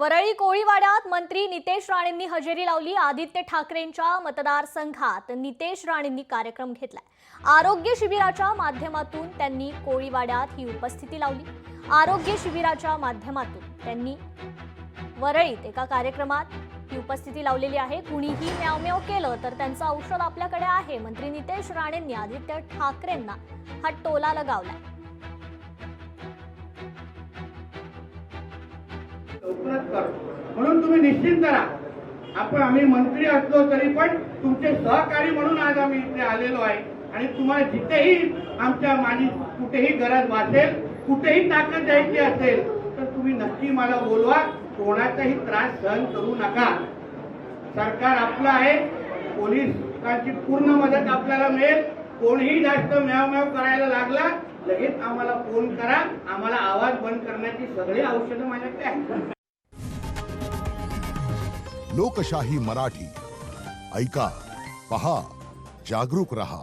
वरळी कोळीवाड्यात मंत्री नितेश राणेंनी हजेरी लावली। आदित्य ठाकरेंच्या मतदारसंघात नितेश राणेंनी कार्यक्रम घेतलाय। आरोग्य शिबिराच्या माध्यमातून त्यांनी कोळीवाड्यात ही उपस्थिती लावली। आरोग्य शिबिराच्या माध्यमातून त्यांनी वरळीत एका कार्यक्रमात ही उपस्थिती लावलेली आहे। कुणीही म्याव म्याव केलं तर त्यांचं औषध आपल्याकडे आहे। मंत्री नितेश राणेंनी आदित्य ठाकरेंना हा टोला लगावलाय। म्हणून तुम्ही निश्चिंत राहा। आम्ही मंत्री असलो तरी पण तुमचे सहकारी म्हणून आज आम्ही इथे आलेलो आहे आणि तुम्हाला जिथेही आमच्या माझी कुठेही गरज वाटेल, कुठेही ताकद द्यायची असेल तर तुम्ही नक्की मला बोलवा। कोणाचाही त्रास सहन करू नका। सरकार आपलं आहे, पोलिसांची पूर्ण मदत आपल्याला मिळेल। कोणीही जास्त म्याव म्याव करायला लागला लगेच आम्हाला फोन करा। आम्हाला आवाज बंद करण्याची सगळी औषधं माझ्याकडे आहेत। लोकशाही मराठी ऐका, पहा, जागरूक रहा।